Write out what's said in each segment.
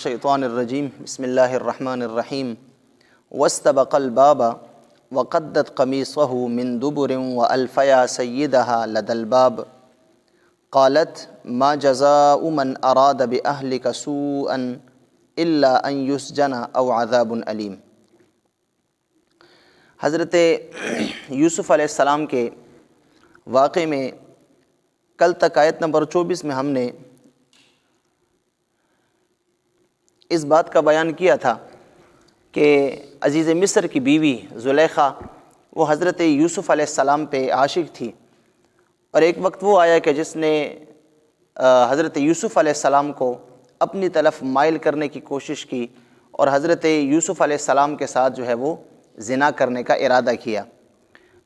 الشیطان الرجیم بسم اللہ الرحمن الرحیم واستبق الباب وقدت قمیصه من دبر والفیا سیدها لدى الباب قالت ما جزاء من اراد باہلک سوءا الا ان یسجن او عذاب علیم۔ حضرت یوسف علیہ السلام کے واقعے میں کل تک آیت نمبر 24 میں ہم نے اس بات کا بیان کیا تھا کہ عزیز مصر کی بیوی زلیخا وہ حضرت یوسف علیہ السلام پہ عاشق تھی، اور ایک وقت وہ آیا کہ جس نے حضرت یوسف علیہ السلام کو اپنی طرف مائل کرنے کی کوشش کی اور حضرت یوسف علیہ السلام کے ساتھ جو ہے وہ زنا کرنے کا ارادہ کیا۔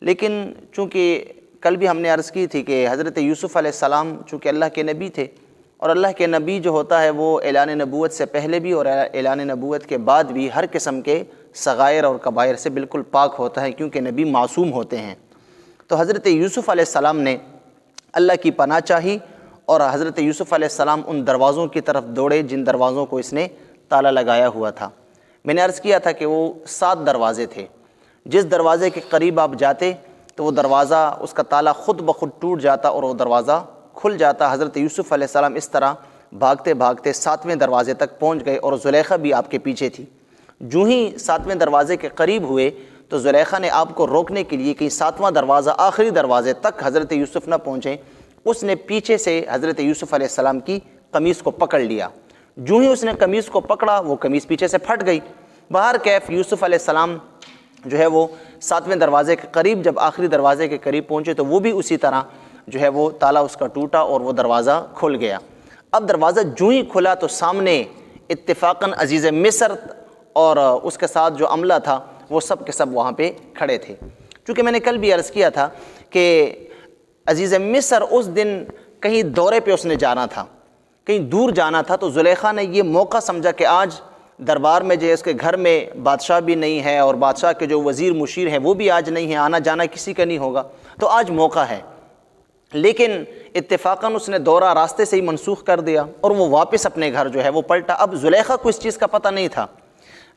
لیکن چونکہ کل بھی ہم نے عرض کی تھی کہ حضرت یوسف علیہ السلام چونکہ اللہ کے نبی تھے، اور اللہ کے نبی جو ہوتا ہے وہ اعلان نبوت سے پہلے بھی اور اعلان نبوت کے بعد بھی ہر قسم کے صغائر اور کبائر سے بالکل پاک ہوتا ہے، کیونکہ نبی معصوم ہوتے ہیں۔ تو حضرت یوسف علیہ السلام نے اللہ کی پناہ چاہی اور حضرت یوسف علیہ السلام ان دروازوں کی طرف دوڑے جن دروازوں کو اس نے تالا لگایا ہوا تھا۔ میں نے عرض کیا تھا کہ وہ 7 دروازے تھے، جس دروازے کے قریب آپ جاتے تو وہ دروازہ اس کا تالا خود بخود ٹوٹ جاتا اور وہ دروازہ کھل جاتا۔ حضرت یوسف علیہ السلام اس طرح بھاگتے بھاگتے 7ویں دروازے تک پہنچ گئے اور زلیخا بھی آپ کے پیچھے تھی۔ جو ہی 7ویں دروازے کے قریب ہوئے تو زلیخا نے آپ کو روکنے کے لیے کہ 7واں دروازہ آخری دروازے تک حضرت یوسف نہ پہنچیں، اس نے پیچھے سے حضرت یوسف علیہ السلام کی قمیص کو پکڑ لیا۔ جو ہی اس نے قمیص کو پکڑا وہ قمیص پیچھے سے پھٹ گئی۔ بہر کیف یوسف علیہ السلام جو ہے وہ 7ویں دروازے کے قریب جب آخری دروازے کے قریب پہنچے تو وہ بھی اسی طرح جو ہے وہ تالا اس کا ٹوٹا اور وہ دروازہ کھل گیا۔ اب دروازہ جو ہی کھلا تو سامنے اتفاقاً عزیز مصر اور اس کے ساتھ جو عملہ تھا وہ سب کے سب وہاں پہ کھڑے تھے۔ چونکہ میں نے کل بھی عرض کیا تھا کہ عزیز مصر اس دن کہیں دورے پہ اس نے جانا تھا، کہیں دور جانا تھا، تو زلیخا نے یہ موقع سمجھا کہ آج دربار میں جو اس کے گھر میں بادشاہ بھی نہیں ہے اور بادشاہ کے جو وزیر مشیر ہیں وہ بھی آج نہیں ہیں، آنا جانا کسی کا نہیں ہوگا، تو آج موقع ہے۔ لیکن اتفاقاً اس نے دورہ راستے سے ہی منسوخ کر دیا اور وہ واپس اپنے گھر جو ہے وہ پلٹا۔ اب زلیخا کو اس چیز کا پتہ نہیں تھا۔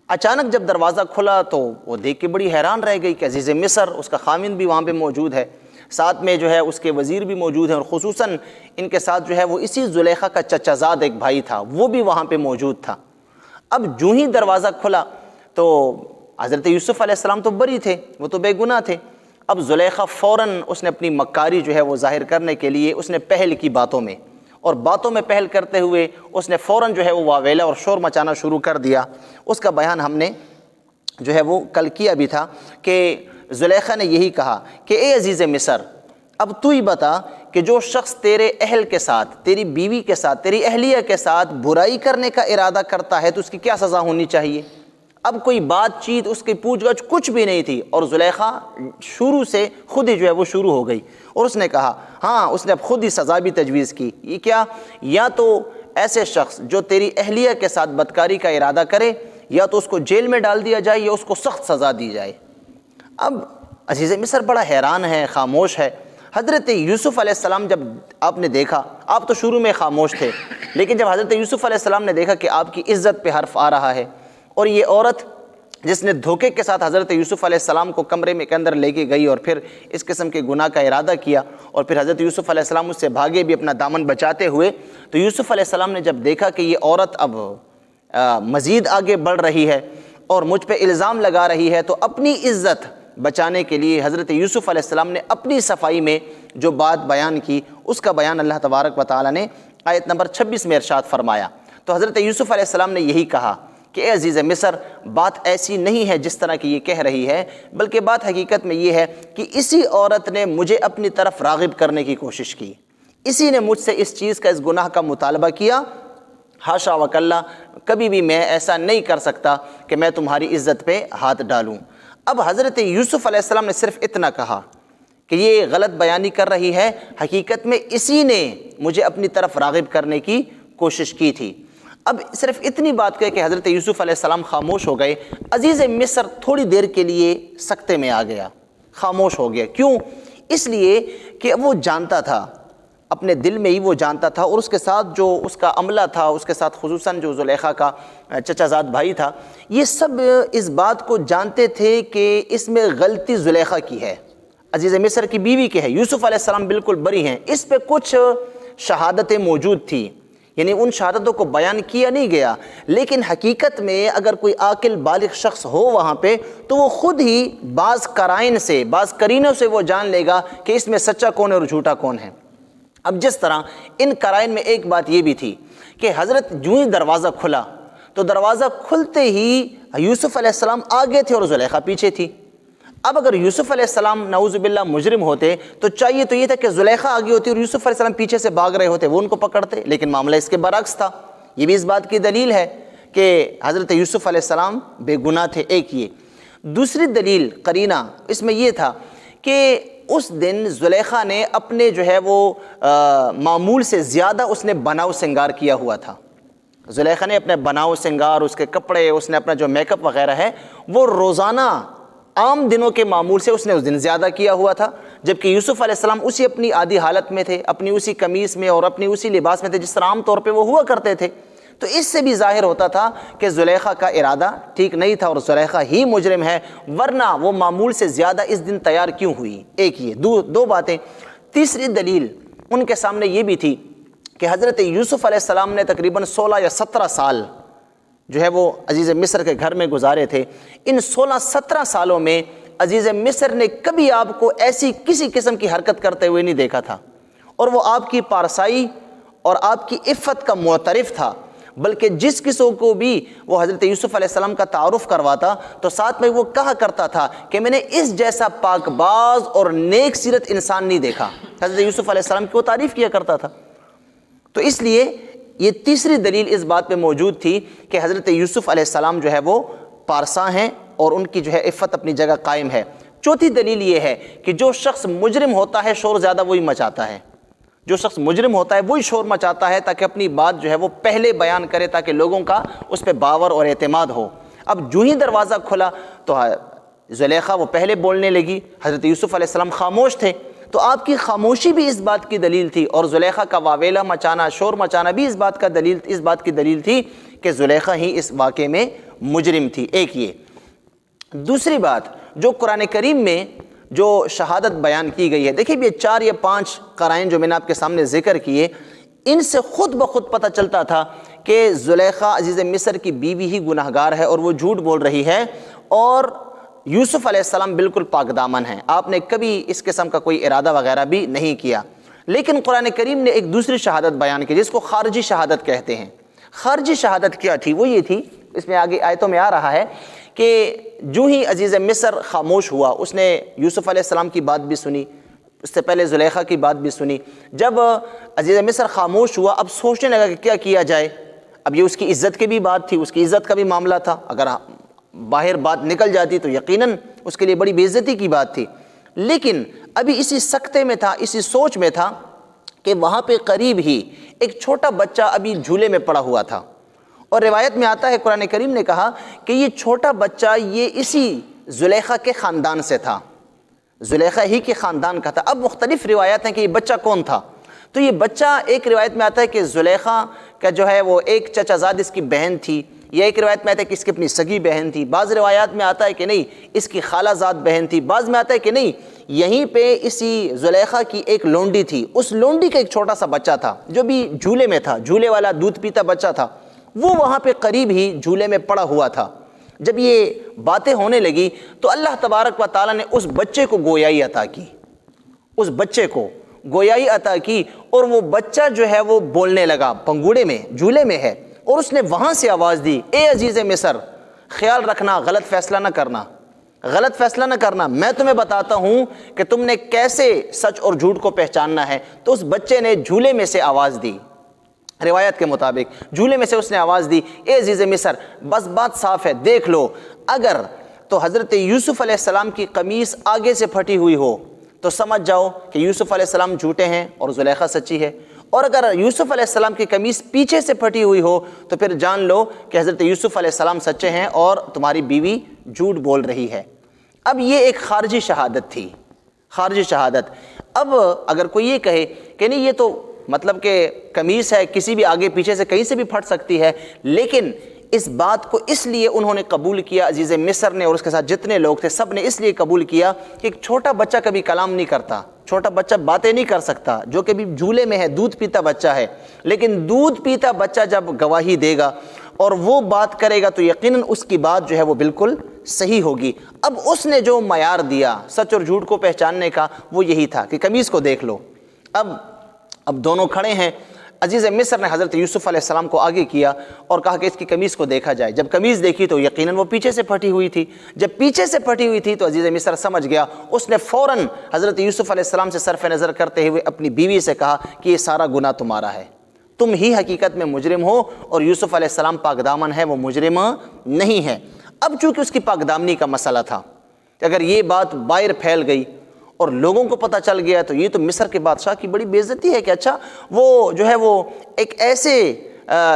اچانک جب دروازہ کھلا تو وہ دیکھ کے بڑی حیران رہ گئی کہ عزیز مصر اس کا خاوند بھی وہاں پہ موجود ہے، ساتھ میں جو ہے اس کے وزیر بھی موجود ہیں، اور خصوصاً ان کے ساتھ جو ہے وہ اسی زلیخا کا چچا زاد ایک بھائی تھا وہ بھی وہاں پہ موجود تھا۔ اب جو ہی دروازہ کھلا تو حضرت یوسف علیہ السلام تو بری تھے، وہ تو بے گناہ تھے۔ اب زلیخا فوراً اس نے اپنی مکاری جو ہے وہ ظاہر کرنے کے لیے اس نے پہل کی باتوں میں، اور باتوں میں پہل کرتے ہوئے اس نے فوراً جو ہے وہ واویلا اور شور مچانا شروع کر دیا۔ اس کا بیان ہم نے جو ہے وہ کل کیا بھی تھا کہ زلیخا نے یہی کہا کہ اے عزیز مصر، اب تو ہی بتا کہ جو شخص تیرے اہل کے ساتھ، تیری بیوی کے ساتھ، تیری اہلیہ کے ساتھ برائی کرنے کا ارادہ کرتا ہے تو اس کی کیا سزا ہونی چاہیے؟ اب کوئی بات چیت اس کی پوچھ گچھ کچھ بھی نہیں تھی، اور زلیخا شروع سے خود ہی جو ہے وہ شروع ہو گئی، اور اس نے کہا ہاں، اس نے اب خود ہی سزا بھی تجویز کی۔ یہ کیا؟ یا تو ایسے شخص جو تیری اہلیہ کے ساتھ بدکاری کا ارادہ کرے یا تو اس کو جیل میں ڈال دیا جائے یا اس کو سخت سزا دی جائے۔ اب عزیز مصر بڑا حیران ہے، خاموش ہے۔ حضرت یوسف علیہ السلام جب آپ نے دیکھا، آپ تو شروع میں خاموش تھے، لیکن جب حضرت یوسف علیہ السلام نے دیکھا کہ آپ کی عزت پہ حرف آ رہا ہے، اور یہ عورت جس نے دھوکے کے ساتھ حضرت یوسف علیہ السلام کو کمرے میں کے اندر لے کے گئی اور پھر اس قسم کے گناہ کا ارادہ کیا، اور پھر حضرت یوسف علیہ السلام اس سے بھاگے بھی اپنا دامن بچاتے ہوئے، تو یوسف علیہ السلام نے جب دیکھا کہ یہ عورت اب مزید آگے بڑھ رہی ہے اور مجھ پہ الزام لگا رہی ہے، تو اپنی عزت بچانے کے لیے حضرت یوسف علیہ السلام نے اپنی صفائی میں جو بات بیان کی، اس کا بیان اللہ تبارک و تعالی نے آیت نمبر 26 میں ارشاد فرمایا۔ تو حضرت یوسف علیہ السلام نے یہی کہا کہ اے عزیز مصر، بات ایسی نہیں ہے جس طرح کی یہ کہہ رہی ہے، بلکہ بات حقیقت میں یہ ہے کہ اسی عورت نے مجھے اپنی طرف راغب کرنے کی کوشش کی، اسی نے مجھ سے اس چیز کا، اس گناہ کا مطالبہ کیا۔ حاشا وکلا، کبھی بھی میں ایسا نہیں کر سکتا کہ میں تمہاری عزت پہ ہاتھ ڈالوں۔ اب حضرت یوسف علیہ السلام نے صرف اتنا کہا کہ یہ غلط بیانی کر رہی ہے، حقیقت میں اسی نے مجھے اپنی طرف راغب کرنے کی کوشش کی تھی۔ اب صرف اتنی بات کہہ کہ حضرت یوسف علیہ السلام خاموش ہو گئے۔ عزیز مصر تھوڑی دیر کے لیے سکتے میں آ گیا، خاموش ہو گیا۔ کیوں؟ اس لیے کہ وہ جانتا تھا اپنے دل میں ہی وہ جانتا تھا، اور اس کے ساتھ جو اس کا عملہ تھا، اس کے ساتھ خصوصاً جو زلیخا کا چچا زاد بھائی تھا، یہ سب اس بات کو جانتے تھے کہ اس میں غلطی زلیخا کی ہے، عزیز مصر کی بیوی کے ہے، یوسف علیہ السلام بالکل بری ہیں، اس پہ کچھ شہادتیں موجود تھیں، یعنی ان شہادتوں کو بیان کیا نہیں گیا، لیکن حقیقت میں اگر کوئی عاقل بالغ شخص ہو وہاں پہ تو وہ خود ہی بعض قرائن سے، بعض قرینوں سے وہ جان لے گا کہ اس میں سچا کون ہے اور جھوٹا کون ہے۔ اب جس طرح ان قرائن میں ایک بات یہ بھی تھی کہ حضرت جو ہی دروازہ کھلا تو دروازہ کھلتے ہی یوسف علیہ السلام آگے تھے اور زلیخا پیچھے تھی۔ اب اگر یوسف علیہ السلام نعوذ باللہ مجرم ہوتے تو چاہیے تو یہ تھا کہ زلیخا آگے ہوتی اور یوسف علیہ السلام پیچھے سے بھاگ رہے ہوتے، وہ ان کو پکڑتے، لیکن معاملہ اس کے برعکس تھا۔ یہ بھی اس بات کی دلیل ہے کہ حضرت یوسف علیہ السلام بے گناہ تھے، ایک یہ۔ دوسری دلیل قرینہ اس میں یہ تھا کہ اس دن زلیخا نے اپنے جو ہے وہ معمول سے زیادہ اس نے بناؤ سنگار کیا ہوا تھا۔ زلیخا نے اپنے بناؤ سنگار، اس کے کپڑے، اس نے اپنا جو میک اپ وغیرہ ہے وہ روزانہ عام دنوں کے معمول سے اس نے اس دن زیادہ کیا ہوا تھا، جبکہ یوسف علیہ السلام اسی اپنی عادی حالت میں تھے، اپنی اسی قمیص میں اور اپنی اسی لباس میں تھے جس طرح عام طور پہ وہ ہوا کرتے تھے۔ تو اس سے بھی ظاہر ہوتا تھا کہ زلیخا کا ارادہ ٹھیک نہیں تھا اور زلیخا ہی مجرم ہے، ورنہ وہ معمول سے زیادہ اس دن تیار کیوں ہوئی؟ ایک یہ دو باتیں۔ تیسری دلیل ان کے سامنے یہ بھی تھی کہ حضرت یوسف علیہ السلام نے تقریباً 16 یا 17 سال جو ہے وہ عزیز مصر کے گھر میں گزارے تھے۔ ان 16-17 سالوں میں عزیز مصر نے کبھی آپ کو ایسی کسی قسم کی حرکت کرتے ہوئے نہیں دیکھا تھا، اور وہ آپ کی پارسائی اور آپ کی عفت کا معترف تھا، بلکہ جس کسی کو بھی وہ حضرت یوسف علیہ السلام کا تعارف کرواتا تو ساتھ میں وہ کہا کرتا تھا کہ میں نے اس جیسا پاک باز اور نیک سیرت انسان نہیں دیکھا۔ حضرت یوسف علیہ السلام کی وہ تعریف کیا کرتا تھا۔ تو اس لیے یہ تیسری دلیل اس بات پہ موجود تھی کہ حضرت یوسف علیہ السلام جو ہے وہ پارساں ہیں اور ان کی جو ہے عفت اپنی جگہ قائم ہے۔ چوتھی دلیل یہ ہے کہ جو شخص مجرم ہوتا ہے شور زیادہ وہی مچاتا ہے، جو شخص مجرم ہوتا ہے وہی شور مچاتا ہے تاکہ اپنی بات جو ہے وہ پہلے بیان کرے، تاکہ لوگوں کا اس پہ باور اور اعتماد ہو۔ اب جو ہی دروازہ کھلا تو زلیخا وہ پہلے بولنے لگی، حضرت یوسف علیہ السلام خاموش تھے، تو آپ کی خاموشی بھی اس بات کی دلیل تھی، اور زلیخا کا واویلا مچانا، شور مچانا بھی اس بات کی دلیل تھی کہ زلیخا ہی اس واقعے میں مجرم تھی۔ ایک یہ۔ دوسری بات جو قرآن کریم میں جو شہادت بیان کی گئی ہے، دیکھیں یہ 4 یا 5 قرائن جو میں نے آپ کے سامنے ذکر کیے، ان سے خود بخود پتہ چلتا تھا کہ زلیخا عزیز مصر کی بیوی ہی گناہگار ہے اور وہ جھوٹ بول رہی ہے، اور یوسف علیہ السلام بالکل پاک دامن ہیں، آپ نے کبھی اس قسم کا کوئی ارادہ وغیرہ بھی نہیں کیا۔ لیکن قرآن کریم نے ایک دوسری شہادت بیان کی جس کو خارجی شہادت کہتے ہیں۔ خارجی شہادت کیا تھی؟ وہ یہ تھی، اس میں آگے آیتوں میں آ رہا ہے کہ جو ہی عزیز مصر خاموش ہوا، اس نے یوسف علیہ السلام کی بات بھی سنی، اس سے پہلے زلیخا کی بات بھی سنی۔ جب عزیز مصر خاموش ہوا، اب سوچنے لگا کہ کیا کیا جائے۔ اب یہ اس کی عزت کی بھی بات تھی، اس کی عزت کا بھی معاملہ تھا، اگر باہر بات نکل جاتی تو یقیناً اس کے لیے بڑی بے عزتی کی بات تھی۔ لیکن ابھی اسی سکتے میں تھا، اسی سوچ میں تھا کہ وہاں پہ قریب ہی ایک چھوٹا بچہ ابھی جھولے میں پڑا ہوا تھا، اور روایت میں آتا ہے قرآن کریم نے کہا کہ یہ چھوٹا بچہ یہ اسی زلیخا کے خاندان سے تھا، زلیخا ہی کے خاندان کا تھا۔ اب مختلف روایات ہیں کہ یہ بچہ کون تھا، تو یہ بچہ ایک روایت میں آتا ہے کہ زلیخا کا جو ہے وہ ایک چچا زاد اس کی بہن تھی، یا ایک روایت میں آتا ہے کہ اس کی اپنی سگی بہن تھی، بعض روایات میں آتا ہے کہ نہیں اس کی خالہ زاد بہن تھی، بعض میں آتا ہے کہ نہیں یہیں پہ اسی زلیخا کی ایک لونڈی تھی، اس لونڈی کا ایک چھوٹا سا بچہ تھا جو بھی جھولے میں تھا، جھولے والا دودھ پیتا بچہ تھا، وہ وہاں پہ قریب ہی جھولے میں پڑا ہوا تھا۔ جب یہ باتیں ہونے لگی تو اللہ تبارک و تعالیٰ نے اس بچے کو گویائی عطا کی، اس بچے کو گویائی عطا کی، اور وہ بچہ جو ہے وہ بولنے لگا، پنگوڑے میں جھولے میں ہے، اور اس نے وہاں سے آواز دی، اے عزیز مصر خیال رکھنا، غلط فیصلہ نہ کرنا، غلط فیصلہ نہ کرنا، میں تمہیں بتاتا ہوں کہ تم نے کیسے سچ اور جھوٹ کو پہچاننا ہے۔ تو اس بچے نے جھولے میں سے آواز دی، روایت کے مطابق جھولے میں سے اس نے آواز دی، اے عزیز مصر بس بات صاف ہے، دیکھ لو، اگر تو حضرت یوسف علیہ السلام کی قمیص آگے سے پھٹی ہوئی ہو تو سمجھ جاؤ کہ یوسف علیہ السلام جھوٹے ہیں اور زلیخا سچی ہے، اور اگر یوسف علیہ السلام کی قمیص پیچھے سے پھٹی ہوئی ہو تو پھر جان لو کہ حضرت یوسف علیہ السلام سچے ہیں اور تمہاری بیوی جھوٹ بول رہی ہے۔ اب یہ ایک خارجی شہادت تھی، خارجی شہادت۔ اب اگر کوئی یہ کہے کہ نہیں یہ تو مطلب کہ قمیص ہے، کسی بھی آگے پیچھے سے کہیں سے بھی پھٹ سکتی ہے، لیکن اس بات کو اس لیے انہوں نے قبول کیا، عزیز مصر نے اور اس کے ساتھ جتنے لوگ تھے سب نے اس لیے قبول کیا کہ ایک چھوٹا بچہ کبھی کلام نہیں کرتا، چھوٹا بچہ باتیں نہیں کر سکتا، جو کہ بھی جھولے میں ہے، دودھ پیتا بچہ ہے، لیکن دودھ پیتا بچہ جب گواہی دے گا اور وہ بات کرے گا تو یقیناً اس کی بات جو ہے وہ بالکل صحیح ہوگی۔ اب اس نے جو معیار دیا سچ اور جھوٹ کو پہچاننے کا وہ یہی تھا کہ قمیص کو دیکھ لو۔ اب دونوں کھڑے ہیں، عزیز مصر نے حضرت یوسف علیہ السلام کو آگے کیا اور کہا کہ اس کی قمیص کو دیکھا جائے۔ جب قمیص دیکھی تو یقیناً وہ پیچھے سے پھٹی ہوئی تھی، جب پیچھے سے پھٹی ہوئی تھی تو عزیز مصر سمجھ گیا، اس نے فوراً حضرت یوسف علیہ السلام سے صرف نظر کرتے ہوئے اپنی بیوی سے کہا کہ یہ سارا گناہ تمہارا ہے، تم ہی حقیقت میں مجرم ہو اور یوسف علیہ السلام پاک دامن ہے، وہ مجرم نہیں ہے۔ اب چونکہ اس کی پاک دامنی کا مسئلہ تھا کہ اگر یہ بات باہر پھیل گئی اور لوگوں کو پتہ چل گیا تو یہ تو مصر کے بادشاہ کی بڑی بے عزتی ہے کہ اچھا وہ جو ہے وہ ایک ایسے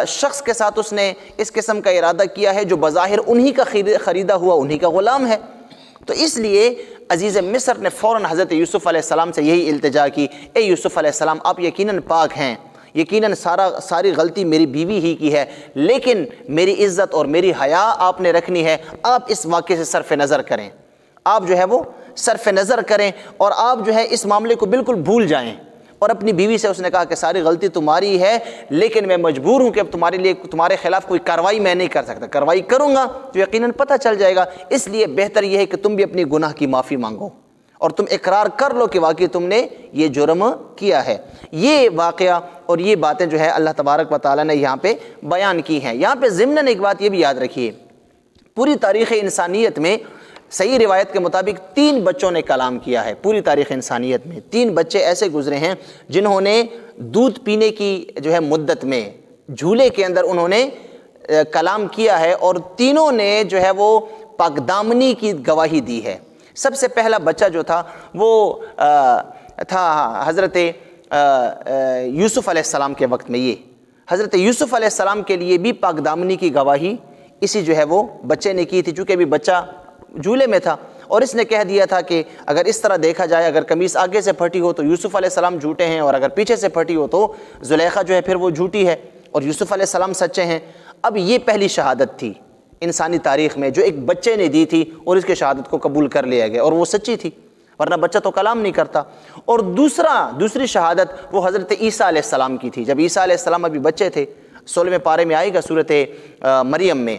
شخص کے ساتھ اس نے اس قسم کا ارادہ کیا ہے جو بظاہر انہی کا خریدا ہوا انہی کا غلام ہے۔ تو اس لیے عزیز مصر نے فوراً حضرت یوسف علیہ السلام سے یہی التجا کی، اے یوسف علیہ السلام آپ یقیناً پاک ہیں، یقیناً ساری غلطی میری بیوی ہی کی ہے، لیکن میری عزت اور میری حیا آپ نے رکھنی ہے، آپ اس واقعے سے صرف نظر کریں، آپ جو ہے وہ صرف نظر کریں اور آپ جو ہے اس معاملے کو بالکل بھول جائیں۔ اور اپنی بیوی سے اس نے کہا کہ ساری غلطی تمہاری ہے، لیکن میں مجبور ہوں کہ اب تمہارے خلاف کوئی کارروائی میں نہیں کر سکتا، کارروائی کروں گا تو یقیناً پتہ چل جائے گا، اس لیے بہتر یہ ہے کہ تم بھی اپنی گناہ کی معافی مانگو اور تم اقرار کر لو کہ واقعی تم نے یہ جرم کیا ہے۔ یہ واقعہ اور یہ باتیں جو ہے اللہ تبارک و تعالیٰ نے یہاں پہ بیان کی ہیں۔ یہاں پہ ضمناً ایک بات یہ بھی یاد رکھیے، پوری تاریخ انسانیت میں صحیح روایت کے مطابق 3 بچوں نے کلام کیا ہے، پوری تاریخ انسانیت میں 3 بچے ایسے گزرے ہیں جنہوں نے دودھ پینے کی جو ہے مدت میں جھولے کے اندر انہوں نے کلام کیا ہے اور تینوں نے جو ہے وہ پاک دامنی کی گواہی دی ہے۔ سب سے پہلا بچہ جو تھا وہ تھا حضرت یوسف علیہ السلام کے وقت میں، یہ حضرت یوسف علیہ السلام کے لیے بھی پاک دامنی کی گواہی اسی جو ہے وہ بچے نے کی تھی، چونکہ بھی بچہ جھولے میں تھا اور اس نے کہہ دیا تھا کہ اگر اس طرح دیکھا جائے، اگر قمیص آگے سے پھٹی ہو تو یوسف علیہ السلام جھوٹے ہیں اور اگر پیچھے سے پھٹی ہو تو زلیخا جو ہے پھر وہ جھوٹی ہے اور یوسف علیہ السلام سچے ہیں۔ اب یہ پہلی شہادت تھی انسانی تاریخ میں جو ایک بچے نے دی تھی اور اس کی شہادت کو قبول کر لیا گیا اور وہ سچی تھی، ورنہ بچہ تو کلام نہیں کرتا۔ اور دوسری شہادت وہ حضرت عیسیٰ علیہ السلام کی تھی، جب عیسیٰ علیہ السلام ابھی بچے تھے، 16ویں پارے میں آئے گا سورۃ مریم میں،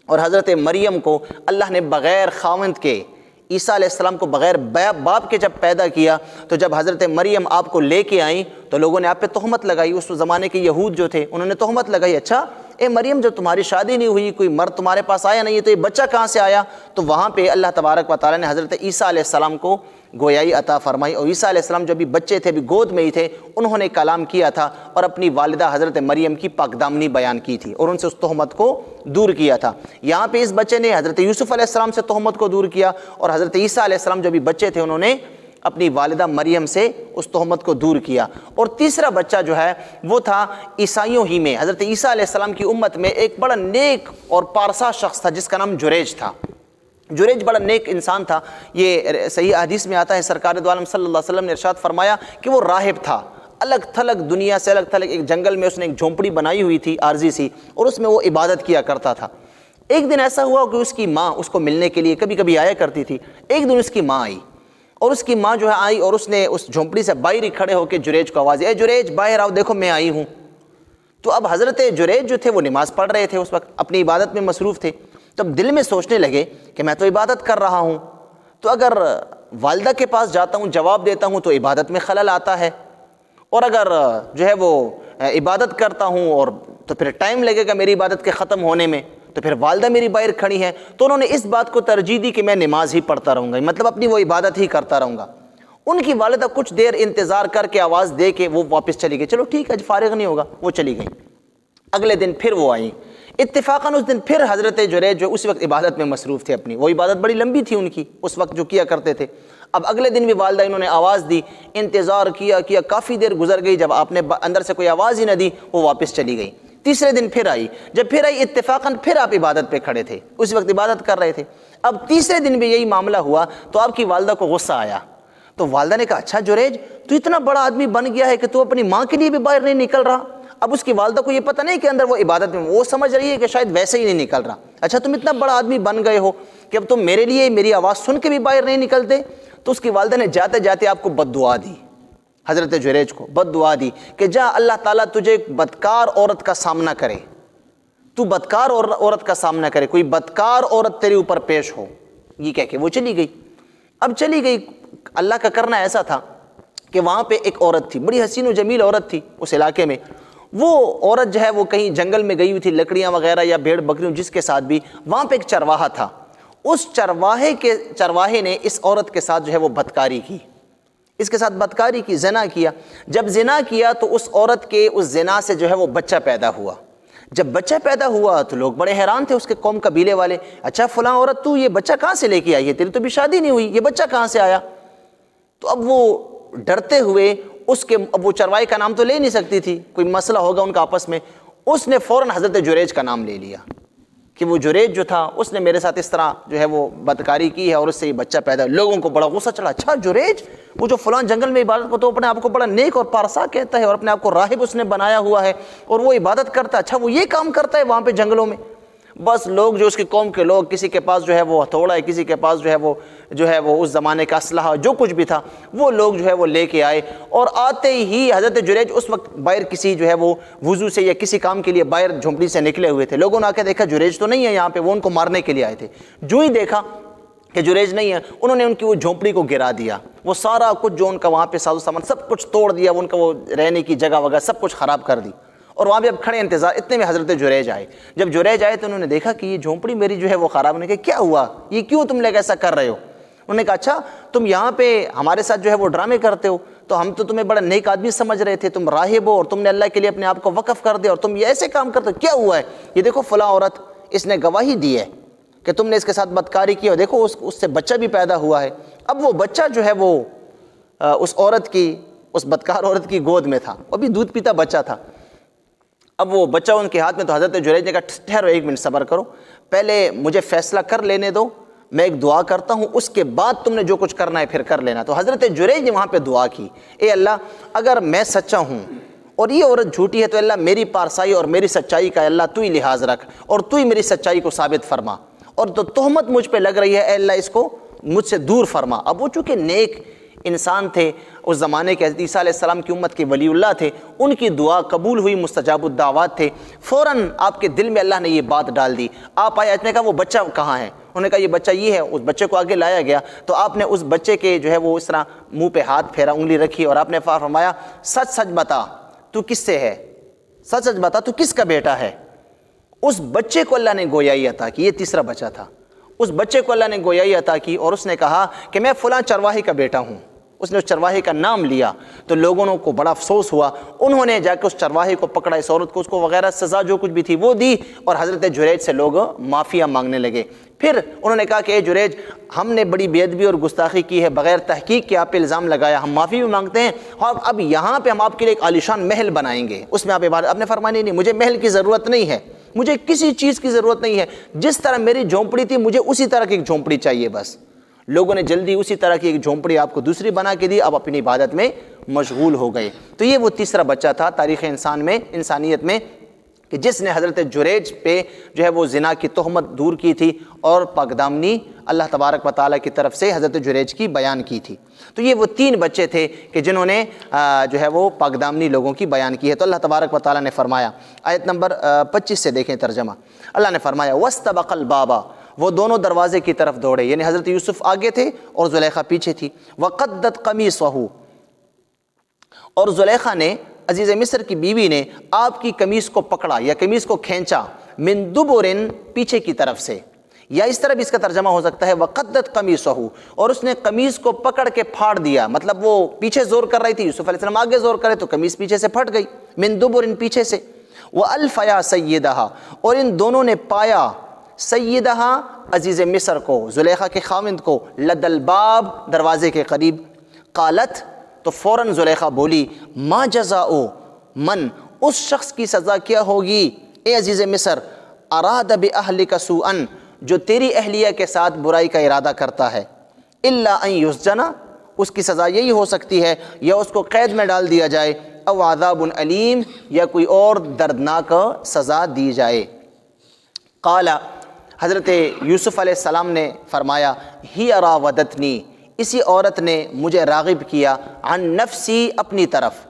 اور حضرت مریم کو اللہ نے بغیر خاوند کے، عیسیٰ علیہ السلام کو بغیر باپ کے جب پیدا کیا تو جب حضرت مریم آپ کو لے کے آئیں تو لوگوں نے آپ پہ تہمت لگائی، اس زمانے کے یہود جو تھے انہوں نے تہمت لگائی، اچھا اے مریم جب تمہاری شادی نہیں ہوئی، کوئی مرد تمہارے پاس آیا نہیں ہے تو یہ بچہ کہاں سے آیا؟ تو وہاں پہ اللہ تبارک و تعالیٰ نے حضرت عیسیٰ علیہ السلام کو گویائی عطا فرمائی، اور عیسیٰ علیہ السلام جو بھی بچے تھے، بھی گود میں ہی تھے، انہوں نے کلام کیا تھا اور اپنی والدہ حضرت مریم کی پاک دامنی بیان کی تھی اور ان سے اس تہمت کو دور کیا تھا۔ یہاں پہ اس بچے نے حضرت یوسف علیہ السلام سے تہمت کو دور کیا اور حضرت عیسیٰ علیہ السلام جو بھی بچے تھے انہوں نے اپنی والدہ مریم سے اس تہمت کو دور کیا۔ اور تیسرا بچہ جو ہے وہ تھا عیسائیوں ہی میں، حضرت عیسیٰ علیہ السلام کی امت میں ایک بڑا نیک اور پارسا شخص تھا جس کا نام جریج تھا۔ جریج بڑا نیک انسان تھا، یہ صحیح حدیث میں آتا ہے، سرکار دو عالم صلی اللہ علیہ وسلم نے ارشاد فرمایا کہ وہ راہب تھا، الگ تھلگ دنیا سے الگ تھلگ ایک جنگل میں اس نے ایک جھونپڑی بنائی ہوئی تھی عارضی سی، اور اس میں وہ عبادت کیا کرتا تھا۔ ایک دن ایسا ہوا کہ اس کی ماں اس کو ملنے کے لیے کبھی کبھی آیا کرتی تھی۔ ایک دن اس کی ماں آئی اور اس کی ماں جو ہے آئی اور اس نے اس جھونپڑی سے باہر ہی کھڑے ہو کے جریج کو آواز دی، اے جریج باہر آؤ، دیکھو میں آئی ہوں۔ تو اب حضرت جریج جو تھے وہ نماز پڑھ رہے تھے، اس وقت اپنی عبادت میں مصروف تھے، تو اب دل میں سوچنے لگے کہ میں تو عبادت کر رہا ہوں، تو اگر والدہ کے پاس جاتا ہوں جواب دیتا ہوں تو عبادت میں خلل آتا ہے، اور اگر جو ہے وہ عبادت کرتا ہوں اور تو پھر ٹائم لگے گا میری عبادت کے ختم ہونے میں، تو پھر والدہ میری باہر کھڑی ہیں، تو انہوں نے اس بات کو ترجیح دی کہ میں نماز ہی پڑھتا رہوں گا، مطلب اپنی وہ عبادت ہی کرتا رہوں گا۔ ان کی والدہ کچھ دیر انتظار کر کے آواز دے کے وہ واپس چلی گئی، چلو ٹھیک ہے فارغ نہیں ہوگا، وہ چلی گئی۔ اگلے دن پھر وہ آئیں، اتفاقاً اس دن پھر حضرت جریج جو اس وقت عبادت میں مصروف تھے اپنی، وہ عبادت بڑی لمبی تھی ان کی اس وقت جو کیا کرتے تھے۔ اب اگلے دن بھی والدہ انہوں نے آواز دی، انتظار کیا کافی دیر گزر گئی، جب آپ نے اندر سے کوئی آواز ہی نہ دی وہ واپس چلی گئی۔ تیسرے دن پھر آئی، جب پھر آئی اتفاقاً پھر آپ عبادت پہ کھڑے تھے، اس وقت عبادت کر رہے تھے۔ اب تیسرے دن بھی یہی معاملہ ہوا تو آپ کی والدہ کو غصہ آیا، تو والدہ نے کہا اچھا جریج تو اتنا بڑا آدمی بن گیا ہے کہ تو اپنی ماں کے لیے بھی باہر نہیں نکل رہا. اب اس کی والدہ کو یہ پتہ نہیں کہ اندر وہ عبادت میں، وہ سمجھ رہی ہے کہ شاید ویسے ہی نہیں نکل رہا. اچھا تم اتنا بڑا آدمی بن گئے ہو کہ اب تم میرے لیے میری آواز سن کے بھی باہر نہیں نکلتے. تو اس کی والدہ نے جاتے جاتے آپ کو بد دعا دی، حضرت جریج کو بد دعا دی کہ جا اللہ تعالیٰ تجھے ایک بدکار عورت کا سامنا کرے، تو بدکار عورت کا سامنا کرے، کوئی بدکار عورت تیرے اوپر پیش ہو. یہ کہہ کے وہ چلی گئی. اب چلی گئی، اللہ کا کرنا ایسا تھا کہ وہاں پہ ایک عورت تھی، بڑی حسین و جمیل عورت تھی اس علاقے میں. وہ عورت جو ہے وہ کہیں جنگل میں گئی ہوئی تھی، لکڑیاں وغیرہ یا بھیڑ بکریوں جس کے ساتھ بھی، وہاں پہ ایک چرواہا تھا. اس چرواہے نے اس عورت کے ساتھ جو ہے وہ بدکاری کی، اس کے ساتھ بدکاری کی، زنا کیا. جب زنا کیا تو اس عورت کے اس زنا سے جو ہے وہ بچہ پیدا ہوا. جب بچہ پیدا ہوا تو لوگ بڑے حیران تھے اس کے قوم قبیلے والے، اچھا فلاں عورت تو یہ بچہ کہاں سے لے کے آئی ہے، تیری تو بھی شادی نہیں ہوئی، یہ بچہ کہاں سے آیا؟ تو اب وہ ڈرتے ہوئے اب وہ چرواہے کا نام تو لے نہیں سکتی تھی، کوئی مسئلہ ہوگا ان کا آپس میں، اس نے فوراً حضرت جریج کا نام لے لیا کہ وہ جریج جو تھا اس نے میرے ساتھ اس طرح جو ہے وہ بدکاری کی ہے اور اس سے یہ بچہ پیدا. لوگوں کو بڑا غصہ چڑھا، اچھا جریج وہ جو فلاں جنگل میں عبادت کو تو اپنے آپ کو بڑا نیک اور پارسا کہتا ہے اور اپنے آپ کو راہب اس نے بنایا ہوا ہے اور وہ عبادت کرتا ہے، اچھا وہ یہ کام کرتا ہے وہاں پہ جنگلوں میں. بس لوگ جو اس کی قوم کے لوگ، کسی کے پاس جو ہے وہ ہتھوڑا ہے، کسی کے پاس جو ہے وہ اس زمانے کا اسلحہ جو کچھ بھی تھا وہ لوگ جو ہے وہ لے کے آئے. اور آتے ہی حضرت جریج اس وقت باہر کسی جو ہے وہ وضو سے یا کسی کام کے لیے باہر جھونپڑی سے نکلے ہوئے تھے. لوگوں نے آ کے دیکھا جریج تو نہیں ہے یہاں پہ، وہ ان کو مارنے کے لیے آئے تھے. جو ہی دیکھا کہ جریج نہیں ہے، انہوں نے ان کی وہ جھونپڑی کو گرا دیا، وہ سارا کچھ جو ان کا وہاں پہ ساز و سامان سب کچھ توڑ دیا، ان کا وہ رہنے کی جگہ وغیرہ سب کچھ خراب کر دی. اور وہاں پہ اب کھڑے انتظار، اتنے میں حضرت جریج آئے. جب جریج آئے تو انہوں نے دیکھا کہ یہ جھونپڑی میری جو ہے وہ خراب. نے کہا کیا ہوا، یہ کیوں تم لوگ ایسا کر رہے ہو؟ انہوں نے کہا اچھا تم یہاں پہ ہمارے ساتھ جو ہے وہ ڈرامے کرتے ہو، تو ہم تو تمہیں بڑا نیک آدمی سمجھ رہے تھے، تم راہب ہو اور تم نے اللہ کے لیے اپنے آپ کو وقف کر دیا اور تم یہ ایسے کام کرتے ہو، کیا ہوا ہے؟ یہ دیکھو فلاں عورت اس نے گواہی دی ہے کہ تم نے اس کے ساتھ بدکاری کی اور دیکھو اس سے بچہ بھی پیدا ہوا ہے. اب وہ بچہ جو ہے وہ اس عورت کی، اس بدکار عورت کی گود میں تھا، وہ بھی دودھ پیتا بچہ تھا. اب وہ بچہ ان کے ہاتھ میں، تو حضرت جریج نے کہا ٹھہرو ایک منٹ صبر کرو، پہلے مجھے فیصلہ کر لینے دو، میں ایک دعا کرتا ہوں، اس کے بعد تم نے جو کچھ کرنا ہے پھر کر لینا. تو حضرت جریج نے وہاں پہ دعا کی، اے اللہ اگر میں سچا ہوں اور یہ عورت جھوٹی ہے تو اللہ میری پارسائی اور میری سچائی کا اللہ تو ہی لحاظ رکھ اور تو ہی میری سچائی کو ثابت فرما، اور تو تہمت مجھ پہ لگ رہی ہے اے اللہ اس کو مجھ سے دور فرما. اب وہ چونکہ نیک انسان تھے، اس زمانے کے حضرت عیسیٰ علیہ السلام کی امت کے ولی اللہ تھے، ان کی دعا قبول ہوئی، مستجاب الدعوات تھے. فوراً آپ کے دل میں اللہ نے یہ بات ڈال دی. آپ آئے، نے کہا وہ بچہ کہاں ہے؟ انہوں نے کہا یہ بچہ یہ ہے. اس بچے کو آگے لایا گیا تو آپ نے اس بچے کے جو ہے وہ اس طرح منہ پہ ہاتھ پھیرا، انگلی رکھی اور آپ نے فرمایا سچ سچ بتا تو کس سے ہے، سچ سچ بتا تو کس کا بیٹا ہے. اس بچے کو اللہ نے گویائی عطا کی. یہ تیسرا بچہ تھا. اس بچے کو اللہ نے گویائی عطا کی اور اس نے کہا کہ میں فلاں چرواہے کا بیٹا ہوں. اس نے اس چرواہے کا نام لیا تو لوگوں کو بڑا افسوس ہوا. انہوں نے جا کے اس چرواہے کو پکڑا، اس عورت کو، اس کو وغیرہ سزا جو کچھ بھی تھی وہ دی اور حضرت جریج سے لوگ معافیا مانگنے لگے. پھر انہوں نے کہا کہ اے جریج ہم نے بڑی بے ادبی اور گستاخی کی ہے، بغیر تحقیق کے آپ پہ الزام لگایا، ہم معافی بھی مانگتے ہیں اور اب یہاں پہ ہم آپ کے لیے ایک عالیشان محل بنائیں گے، اس میں آپ عبادت. آپ نے فرمایا نہیں مجھے محل کی ضرورت نہیں ہے، مجھے کسی چیز کی ضرورت نہیں ہے، جس طرح میری جھونپڑی تھی مجھے اسی طرح کی ایک جھونپڑی چاہیے بس. لوگوں نے جلدی اسی طرح کی ایک جھونپڑی آپ کو دوسری بنا کے دی، اب اپنی عبادت میں مشغول ہو گئے. تو یہ وہ تیسرا بچہ تھا تاریخ انسانیت میں کہ جس نے حضرت جریج پہ جو ہے وہ زنا کی تہمت دور کی تھی اور پاکدامنی اللہ تبارک و تعالیٰ کی طرف سے حضرت جریج کی بیان کی تھی. تو یہ وہ تین بچے تھے کہ جنہوں نے جو ہے وہ پاکدامنی لوگوں کی بیان کی ہے. تو اللہ تبارک و تعالیٰ نے فرمایا، آیت نمبر 25 سے دیکھیں ترجمہ. اللہ نے فرمایا وَاسْتَبَقَ الْبَابَ، وہ دونوں دروازے کی طرف دوڑے، یعنی حضرت یوسف آگے تھے اور زلیخا پیچھے تھی. وَقَدَّتْ قَمِيصَهُ، اور زلیخا نے، عزیز مصر کی بیوی نے آپ کی قمیص کو پکڑا یا قمیص کو کھینچا، من دبرن، پیچھے کی طرف سے. یا اس طرح بھی اس کا ترجمہ ہو سکتا ہے وَقَدَّتْ قَمِيصَهُ، اور اس نے قمیص کو پکڑ کے پھاڑ دیا. مطلب وہ پیچھے زور کر رہی تھی، یوسف علیہ السلام آگے زور کرے تو قمیص پیچھے سے پھٹ گئی. من دبرن، پیچھے سے. وَأَلْفَيَا سَيِّدَهَا، اور ان دونوں نے پایا سیدہا، عزیز مصر کو، زلیخا کے خاوند کو، لد الباب، دروازے کے قریب. قالت، تو فوراً زلیخا بولی، ما جزاء من، اس شخص کی سزا کیا ہوگی اے عزیز مصر، اراد بأہلک سوءا، جو تیری اہلیہ کے ساتھ برائی کا ارادہ کرتا ہے، الا ان یسجن، اس کی سزا یہی ہو سکتی ہے، یا اس کو قید میں ڈال دیا جائے، او عذاب علیم، یا کوئی اور دردناک سزا دی جائے۔ قال، حضرت یوسف علیہ السلام نے فرمایا، ہی راودتنی، اسی عورت نے مجھے راغب کیا، عن نفسی، اپنی طرف،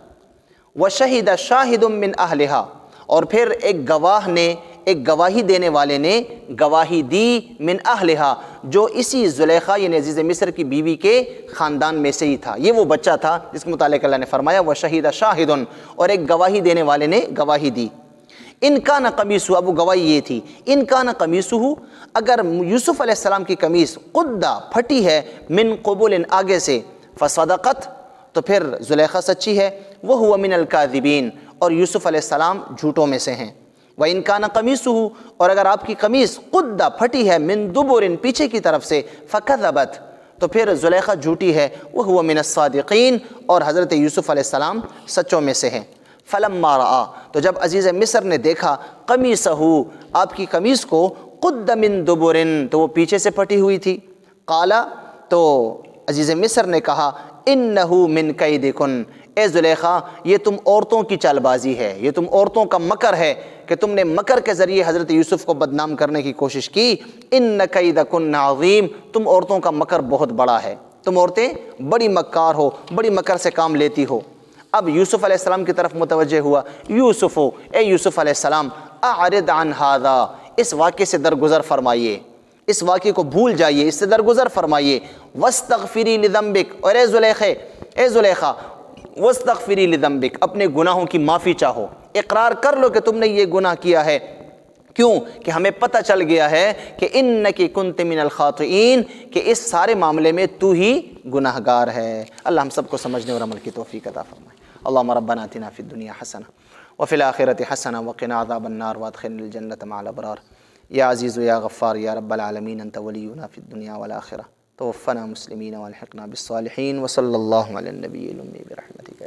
وشہد شاہد من اہلہا، اور پھر ایک گواہ نے، ایک گواہی دینے والے نے گواہی دی، من اہلہا، جو اسی زلیخا یعنی عزیز مصر کی بیوی کے خاندان میں سے ہی تھا۔ یہ وہ بچہ تھا جس کے متعلق اللہ نے فرمایا وشہد شاہد، اور ایک گواہی دینے والے نے گواہی دی۔ ان کان قمیصہ، اب وہ گواہی یہ تھی، ان کان قمیصہ، اگر یوسف علیہ السلام کی قمیص قد، پھٹی ہے، من قبل، آگے سے، فصدقت، تو پھر زلیخا سچی ہے، وہو من الکاذبین، اور یوسف علیہ السلام جھوٹوں میں سے ہیں۔ وَإِن كَانَ قَمِيصُهُ، اور اگر آپ کی قمیص قد، پھٹی ہے، من دبر، پیچھے کی طرف سے، فَكَذَبَتْ، تو پھر زلیخا جھوٹی ہے، وَهُوَ مِنَ الصَّادِقِينَ، اور حضرت یوسف علیہ السلام سچوں میں سے ہیں۔ فَلَمَّا رَأَى، تو جب عزیز مصر نے دیکھا، قَمِيصَهُ، آپ کی قمیص کو، قد من دبر، تو وہ پیچھے سے پھٹی ہوئی تھی، قال، تو عزیز مصر نے کہا، اِنَّهُ مِن كَيْدِكُنْ، اے زلیخا، یہ تم عورتوں کی چال بازی ہے، یہ تم عورتوں کا مکر ہے کہ تم نے مکر کے ذریعے حضرت یوسف کو بدنام کرنے کی کوشش کی۔ ان کیدکن عظیم، تم عورتوں کا مکر بہت بڑا ہے، تم عورتیں بڑی مکار ہو، بڑی مکر سے کام لیتی ہو۔ اب یوسف علیہ السلام کی طرف متوجہ ہوا، یوسف، اے یوسف علیہ السلام، اعرض عن ھذا، اس واقعے سے درگزر فرمائیے، اس واقعے کو بھول جائیے، اس سے درگزر فرمائیے، واستغفری لذنبک، اور اے زلیخا، واستغفری لذنبک، اپنے گناہوں کی معافی چاہو، اقرار کر لو کہ تم نے یہ گناہ کیا ہے۔ کیوں کہ ہمیں پتہ چل گیا ہے کہ انکی کنت من الخاطئین، کہ اس سارے معاملے میں تو ہی گناہ گار ہے۔ اللہ ہم سب کو سمجھنے اور عمل کی توفیق عطا فرمائے۔ اللہم ربنا آتنا فی الدنیا حسنہ وفی الآخرۃ حسنہ وقنا عذاب النار وادخلنا الجنۃ مع الابرار۔ یا عزیز یا غفار یا رب العالمین، انت ولینا فی الدنیا والآخرہ، توفنا مسلمین والحقنا بالصالحین، وصلی اللہ علی النبی الأمی برحمتک۔